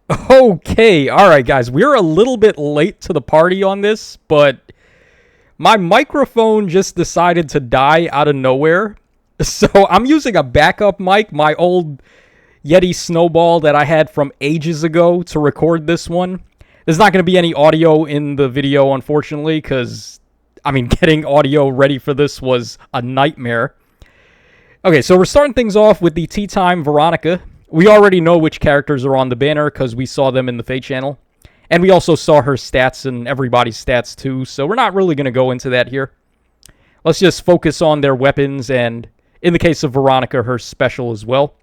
Okay, alright guys, we're a little bit late to the party on this, but my microphone just decided to die out of nowhere. So I'm using a backup mic, my old Yeti Snowball that I had from ages ago to record this one. There's not going to be any audio in the video, unfortunately, because, getting audio ready for this was a nightmare. Okay, so we're starting things off with the Teatime Veronica. We already know which characters are on the banner because we saw them in the Fate channel. And we also saw her stats and everybody's stats too, so we're not really going to go into that here. Let's just focus on their weapons and, in the case of Veronica, her special as well.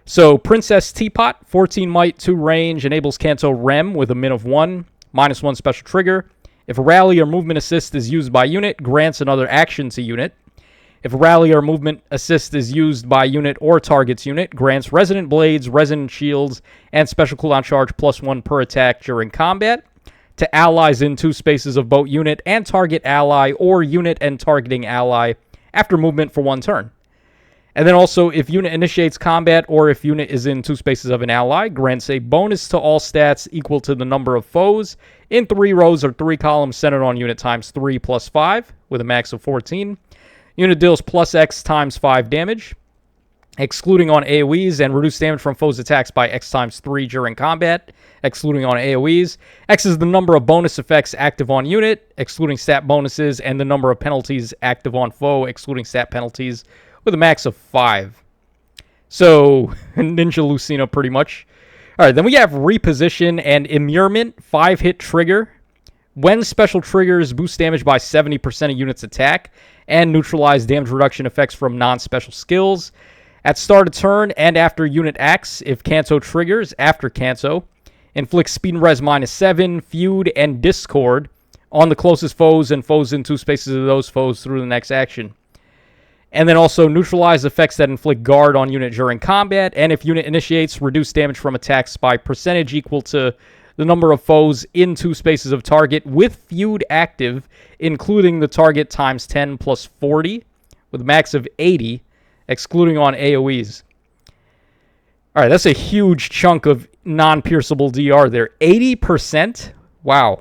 So, Princess Teapot, 14 might, 2 range, enables Kanto Rem with a min of 1, -1 special trigger. If a rally or movement assist is used by unit, grants another action to unit. If a rally or movement assist is used by unit or target's unit, grants Resonant Blades, Resonant Shields, and Special Cooldown Charge +1 per attack during combat to allies in 2 spaces of both unit and target ally or unit and targeting ally after movement for 1 turn. And then also, if unit initiates combat or if unit is in 2 spaces of an ally, grants a bonus to all stats equal to the number of foes in 3 rows or 3 columns centered on unit times 3 + 5 with a max of 14. Unit deals +X times 5 damage, excluding on AoEs, and reduce damage from foes' attacks by X times 3 during combat, excluding on AoEs. X is the number of bonus effects active on unit, excluding stat bonuses, and the number of penalties active on foe, excluding stat penalties, with a max of 5. So, Ninja Lucina pretty much. Alright, then we have Reposition and Immurement, 5-hit trigger. When special triggers, boost damage by 70% of unit's attack, and neutralize damage reduction effects from non-special skills. At start of turn and after unit acts, if Kanto triggers after Kanto, inflicts speed and res -7, feud, and discord on the closest foes and foes in 2 spaces of those foes through the next action. And then also neutralize effects that inflict guard on unit during combat, and if unit initiates, reduce damage from attacks by percentage equal to the number of foes in 2 spaces of target with feud active, including the target times 10 + 40, with a max of 80, excluding on AoEs. Alright, that's a huge chunk of non-pierceable DR there. 80%? Wow.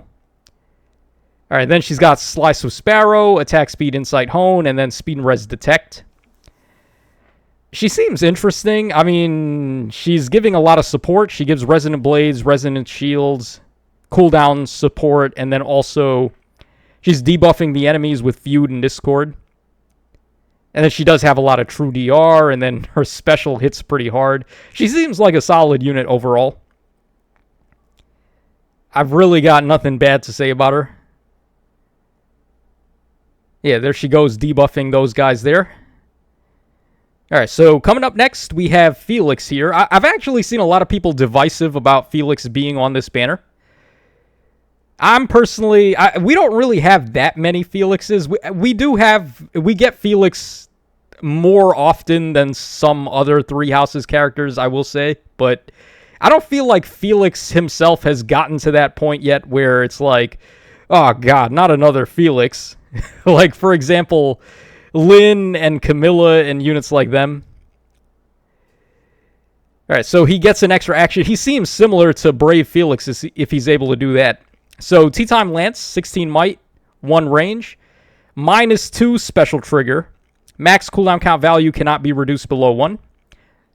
Alright, then she's got Slice of Sparrow, Attack Speed, Insight, Hone, and then Speed and Res Detect. She seems interesting. She's giving a lot of support. She gives Resonant Blades, Resonant Shields, cooldown support, and then also she's debuffing the enemies with Feud and Discord. And then she does have a lot of true DR, and then her special hits pretty hard. She seems like a solid unit overall. I've really got nothing bad to say about her. Yeah, there she goes, debuffing those guys there. Alright, so coming up next, we have Felix here. I've actually seen a lot of people divisive about Felix being on this banner. I'm personally... we don't really have that many Felixes. We get Felix more often than some other Three Houses characters, I will say. But I don't feel like Felix himself has gotten to that point yet where it's like, oh god, not another Felix. Like, for example, Lynn and Camilla and units like them. Alright, so he gets an extra action. He seems similar to Brave Felix if he's able to do that. So, Teatime Lance, 16 might, 1 range, -2 special trigger. Max cooldown count value cannot be reduced below 1.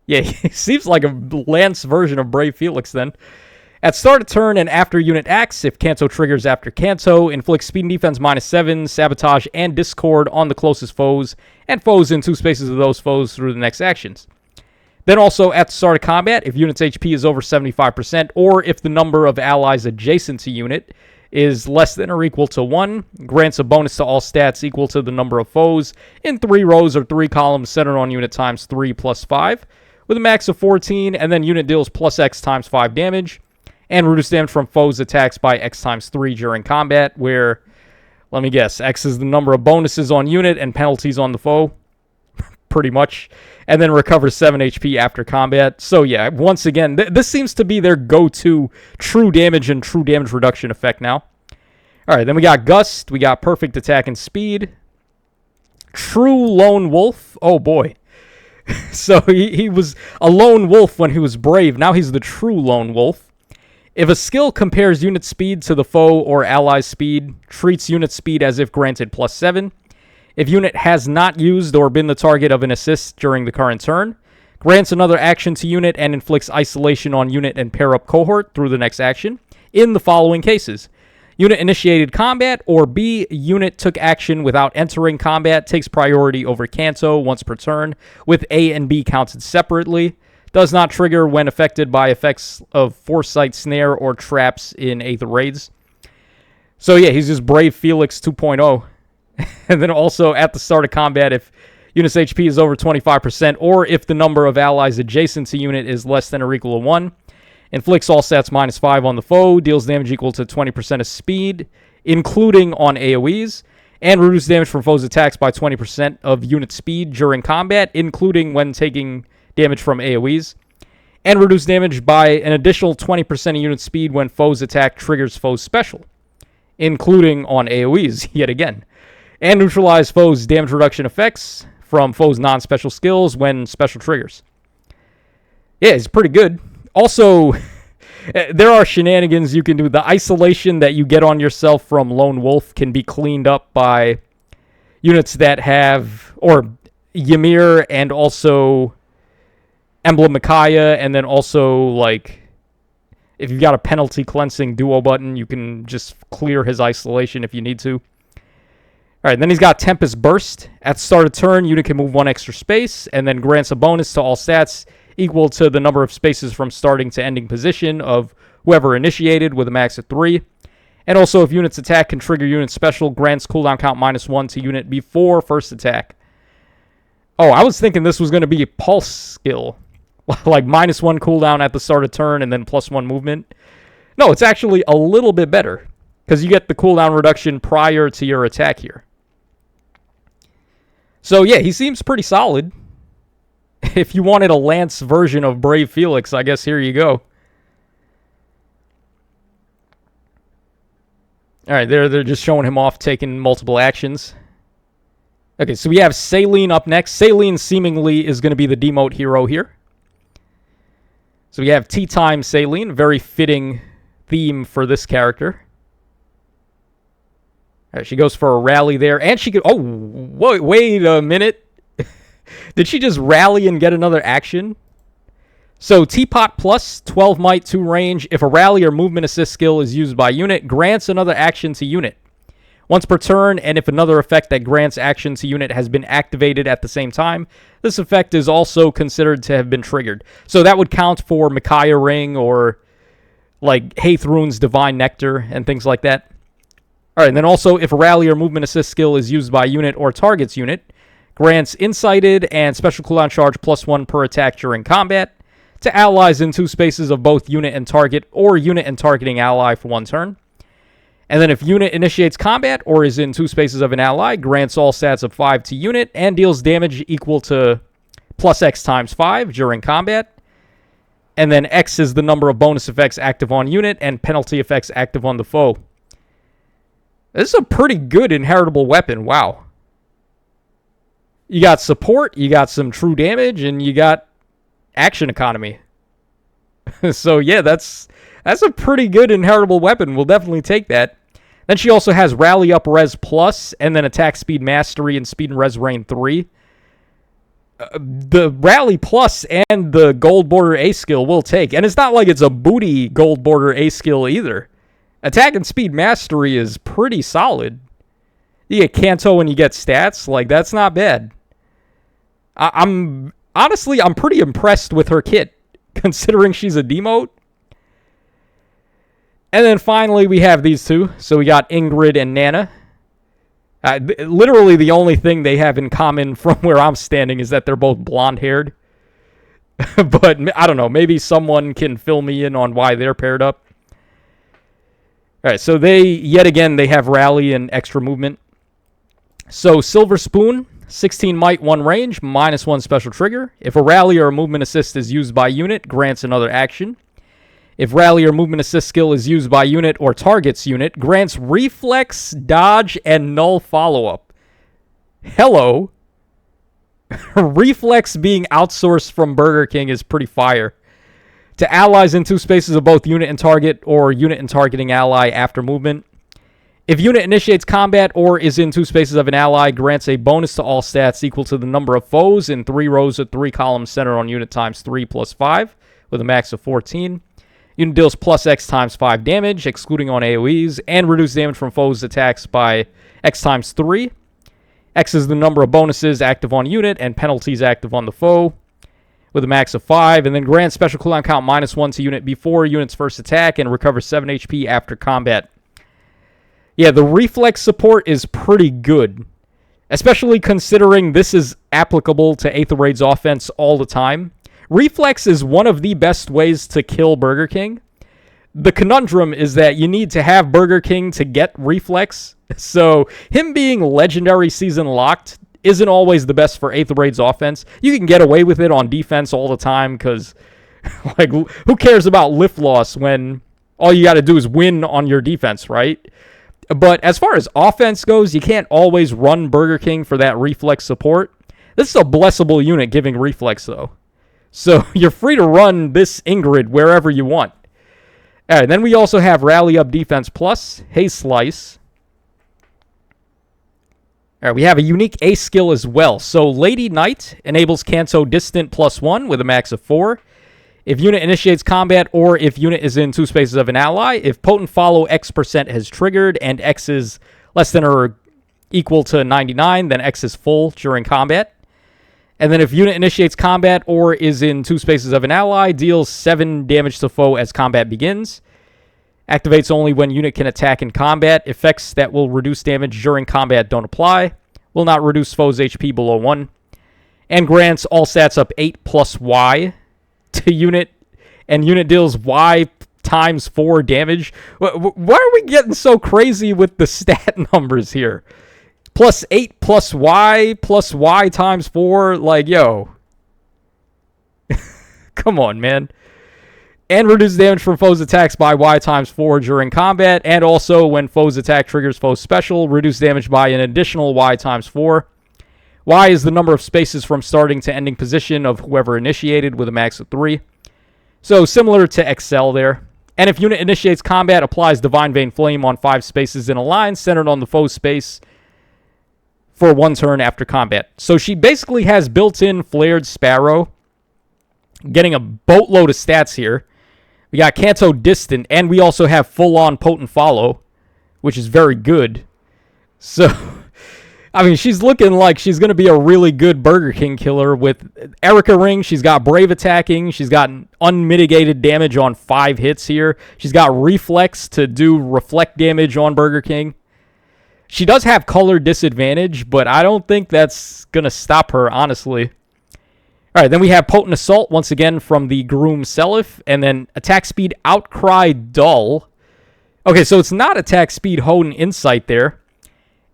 Yeah, he seems like a Lance version of Brave Felix then. At start of turn and after unit acts, if Kanto triggers after Kanto, inflicts speed and defense -7, sabotage, and discord on the closest foes, and foes in 2 spaces of those foes through the next actions. Then also, at the start of combat, if unit's HP is over 75%, or if the number of allies adjacent to unit is less than or equal to 1, grants a bonus to all stats equal to the number of foes in 3 rows or 3 columns centered on unit times 3 + 5, with a max of 14, and then unit deals +X times 5 damage, and reduce damage from foes' attacks by X times 3 during combat, where, let me guess, X is the number of bonuses on unit and penalties on the foe, pretty much, and then recovers 7 HP after combat. So yeah, once again, this seems to be their go-to true damage and true damage reduction effect now. Alright, then we got Gust, we got Perfect Attack and Speed, True Lone Wolf, oh boy. So he was a lone wolf when he was brave, now he's the true lone wolf. If a skill compares unit speed to the foe or ally's speed, treats unit speed as if granted +7. If unit has not used or been the target of an assist during the current turn, grants another action to unit and inflicts isolation on unit and pair-up cohort through the next action in the following cases. Unit initiated combat, or B, unit took action without entering combat, takes priority over Kanto once per turn, with A and B counted separately. Does not trigger when affected by effects of Foresight, Snare, or traps in 8th raids. So yeah, he's just Brave Felix 2.0. And then also at the start of combat, if unit's HP is over 25%, or if the number of allies adjacent to unit is less than or equal to 1, inflicts all stats -5 on the foe, deals damage equal to 20% of speed, including on AoEs, and reduces damage from foes' attacks by 20% of unit speed during combat, including when taking damage from AoEs, and reduce damage by an additional 20% of unit speed when foe's attack triggers foe's special, including on AoEs, yet again, and neutralize foe's damage reduction effects from foe's non-special skills when special triggers. Yeah, it's pretty good. Also, there are shenanigans you can do. The isolation that you get on yourself from Lone Wolf can be cleaned up by units that have, or Ymir and also Emblem Micaiah, and then also, like, if you've got a penalty cleansing duo button, you can just clear his isolation if you need to. Alright, then he's got Tempest Burst. At the start of turn, unit can move 1 extra space, and then grants a bonus to all stats equal to the number of spaces from starting to ending position of whoever initiated, with a max of 3. And also, if unit's attack can trigger unit special, grants cooldown count -1 to unit before first attack. Oh, I was thinking this was going to be a pulse skill. Like -1 cooldown at the start of turn and then +1 movement. No, it's actually a little bit better, because you get the cooldown reduction prior to your attack here. So yeah, he seems pretty solid. If you wanted a Lance version of Brave Felix, I guess here you go. Alright, they're just showing him off taking multiple actions. Okay, so we have Saline up next. Saline seemingly is going to be the demote hero here. So we have Teatime Saline, very fitting theme for this character. All right, she goes for a rally there, and she could... Oh, wait a minute. Did she just rally and get another action? So Teapot plus 12 might, 2 range. If a rally or movement assist skill is used by unit, grants another action to unit once per turn, and if another effect that grants action to unit has been activated at the same time, this effect is also considered to have been triggered. So that would count for Micaiah Ring or like Haithrune's Divine Nectar and things like that. All right, and then also if a rally or movement assist skill is used by unit or targets unit, grants Incited and special cooldown charge +1 per attack during combat to allies in 2 spaces of both unit and target, or unit and targeting ally for 1 turn. And then if unit initiates combat or is in 2 spaces of an ally, grants all stats of 5 to unit and deals damage equal to +X times 5 during combat. And then X is the number of bonus effects active on unit and penalty effects active on the foe. This is a pretty good inheritable weapon. Wow. You got support, you got some true damage, and you got action economy. So yeah, that's a pretty good inheritable weapon. We'll definitely take that. Then she also has Rally Up Res Plus, and then Attack Speed Mastery and Speed and Res Rain 3. The Rally Plus and the Gold Border A skill we'll take. And it's not like it's a booty Gold Border A skill either. Attack and Speed Mastery is pretty solid. You get Kanto and you get stats. Like, that's not bad. I'm pretty impressed with her kit, considering she's a demote. And then finally, we have these two. So we got Ingrid and Nana. Literally the only thing they have in common from where I'm standing is that they're both blonde-haired. But I don't know. Maybe someone can fill me in on why they're paired up. All right, so yet again, they have rally and extra movement. So Silver Spoon, 16 might, 1 range, -1 special trigger. If a rally or a movement assist is used by unit, grants another action. If rally or movement assist skill is used by unit or targets unit, grants reflex, dodge, and null follow-up. Hello. Reflex being outsourced from Burger King is pretty fire. To allies in 2 spaces of both unit and target, or unit and targeting ally after movement. If unit initiates combat or is in 2 spaces of an ally, grants a bonus to all stats equal to the number of foes in 3 rows of 3 columns centered on unit times 3 plus 5, with a max of 14. Unit deals plus X times 5 damage, excluding on AoEs, and reduce damage from foes' attacks by X times 3. X is the number of bonuses active on unit and penalties active on the foe, with a max of 5, and then grants special cooldown count -1 to unit before unit's first attack and recovers 7 HP after combat. Yeah, the reflex support is pretty good, especially considering this is applicable to Aether Raid's offense all the time. Reflex is one of the best ways to kill Burger King. The conundrum is that you need to have Burger King to get reflex, so him being legendary season locked isn't always the best for Aether Raid's offense. You can get away with it on defense all the time, because like, who cares about lift loss when all you got to do is win on your defense, right? But as far as offense goes, you can't always run Burger King for that reflex support. This is a blessable unit giving reflex, though. So you're free to run this Ingrid wherever you want. All right, then we also have Rally Up Defense Plus, Haze Slice. All right, we have a unique ace skill as well. So Lady Knight enables Canto Distant +1 with a max of 4. If unit initiates combat or if unit is in 2 spaces of an ally, if Potent Follow X% has triggered and X is less than or equal to 99, then X is full during combat. And then if unit initiates combat or is in 2 spaces of an ally, deals 7 damage to foe as combat begins. Activates only when unit can attack in combat. Effects that will reduce damage during combat don't apply. Will not reduce foe's HP below 1. And grants all stats up 8 plus Y to unit, and unit deals Y times 4 damage. Why are we getting so crazy with the stat numbers here? Plus 8 plus Y times 4. Like, yo. Come on, man. And reduce damage from foes' attacks by Y times 4 during combat. And also, when foes' attack triggers foes' special, reduce damage by an additional Y times 4. Y is the number of spaces from starting to ending position of whoever initiated, with a max of 3. So similar to Excel there. And if unit initiates combat, applies Divine Vein Flame on 5 spaces in a line centered on the foe's space for 1 turn after combat. So she basically has built-in Flared Sparrow, getting a boatload of stats here. We got Canto Distant, and we also have full-on Potent Follow, which is very good. So, I mean, she's looking like she's going to be a really good Burger King killer with Erica Ring. She's got Brave Attacking. She's got unmitigated damage on 5 hits here. She's got Reflex to do reflect damage on Burger King. She does have color disadvantage, but I don't think that's going to stop her, honestly. All right, then we have Potent Assault, once again, from the Groom Seliph, and then Attack Speed Outcry Dull. Okay, so it's not Attack Speed Hoden Insight there.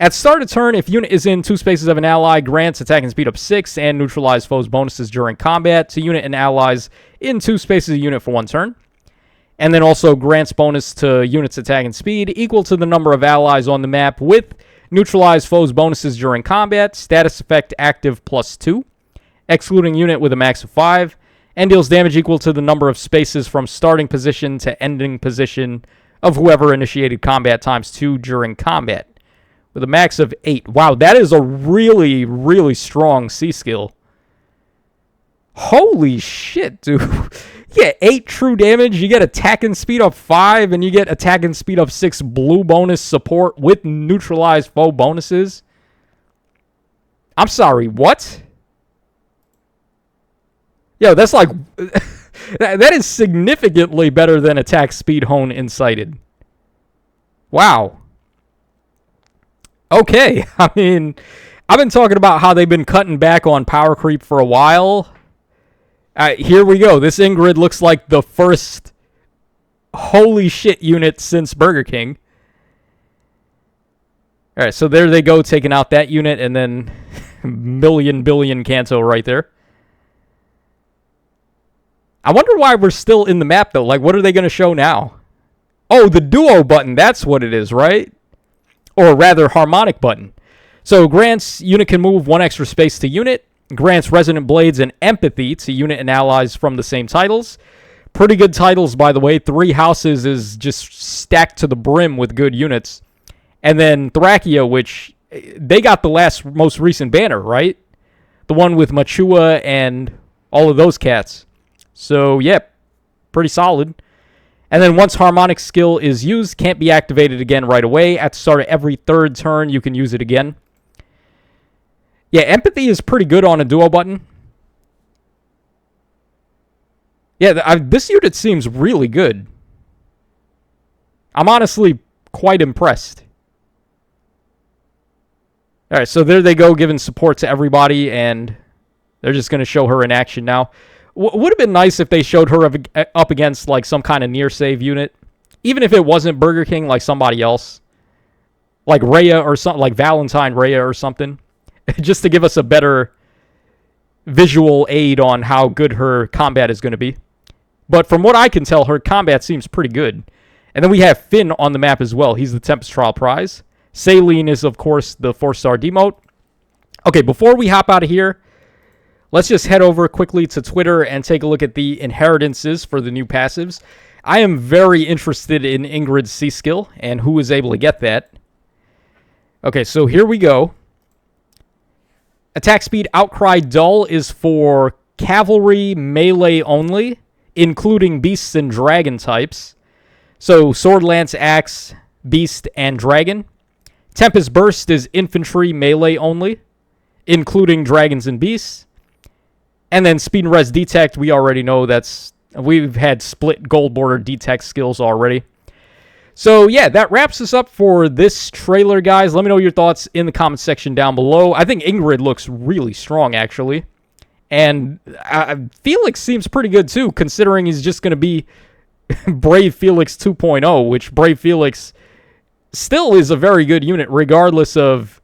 At start of turn, if unit is in 2 spaces of an ally, grants attack and speed up 6 and neutralize foes' bonuses during combat to unit and allies in 2 spaces of unit for 1 turn. And then also grants bonus to units' attack and speed equal to the number of allies on the map with neutralize foes' bonuses during combat, status effect active +2, excluding unit with a max of 5, and deals damage equal to the number of spaces from starting position to ending position of whoever initiated combat times 2 during combat, with a max of 8. Wow, that is a really, really strong C skill. Holy shit, dude. You get 8 true damage, you get attack and speed up 5, and you get attack and speed up 6 blue bonus support with neutralized foe bonuses. I'm sorry, what? Yo, that's like... that is significantly better than attack speed hone incited. Wow. Okay, I mean, I've been talking about how they've been cutting back on power creep for a while. Here we go. This Ingrid looks like the first holy shit unit since Burger King. All right, so there they go, taking out that unit, and then billion Canto right there. I wonder why we're still in the map, though. Like, what are they going to show now? Oh, the duo button. That's what it is, right? Or rather, harmonic button. So, grants unit can move 1 extra space to unit. Grants Resonant Blades and Empathy to unit and allies from the same titles. Pretty good titles, by the way. Three Houses is just stacked to the brim with good units. And then Thrakia, which they got the most recent banner, right? The one with Machua and all of those cats. So, yeah, pretty solid. And then once Harmonic skill is used, can't be activated again right away. At the start of every third turn, you can use it again. Yeah, Empathy is pretty good on a duo button. Yeah, this unit seems really good. I'm honestly quite impressed. All right, so there they go, giving support to everybody, and they're just going to show her in action now. Would have been nice if they showed her up against like some kind of near save unit, even if it wasn't Burger King, like somebody else, like Rhea or something, like Valentine Rhea or something, just to give us a better visual aid on how good her combat is going to be. But from what I can tell, her combat seems pretty good. And then we have Finn on the map as well. He's the Tempest Trial prize. Saline is, of course, the 4-star demote. Okay, before we hop out of here, let's just head over quickly to Twitter and take a look at the inheritances for the new passives. I am very interested in Ingrid's C-skill and who is able to get that. Okay, so here we go. Attack speed Outcry Dull is for cavalry melee only, including beasts and dragon types. So Sword, Lance, Axe, Beast, and Dragon. Tempest Burst is infantry melee only, including dragons and beasts. And then Speed and Res Detect, we already know we've had split gold border detect skills already. So yeah, that wraps us up for this trailer, guys. Let me know your thoughts in the comment section down below. I think Ingrid looks really strong, actually. And Felix seems pretty good, too, considering he's just going to be Brave Felix 2.0, which Brave Felix still is a very good unit, regardless of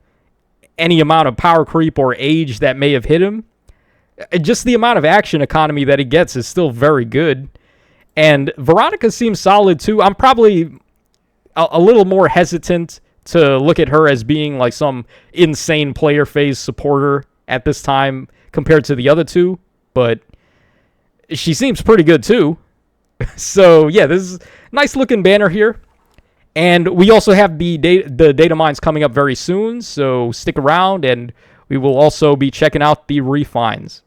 any amount of power creep or age that may have hit him. Just the amount of action economy that he gets is still very good. And Veronica seems solid, too. I'm probably a little more hesitant to look at her as being like some insane player phase supporter at this time compared to the other two, but she seems pretty good too. So yeah, this is a nice looking banner here. And we also have the data mines coming up very soon, so stick around and we will also be checking out the refines.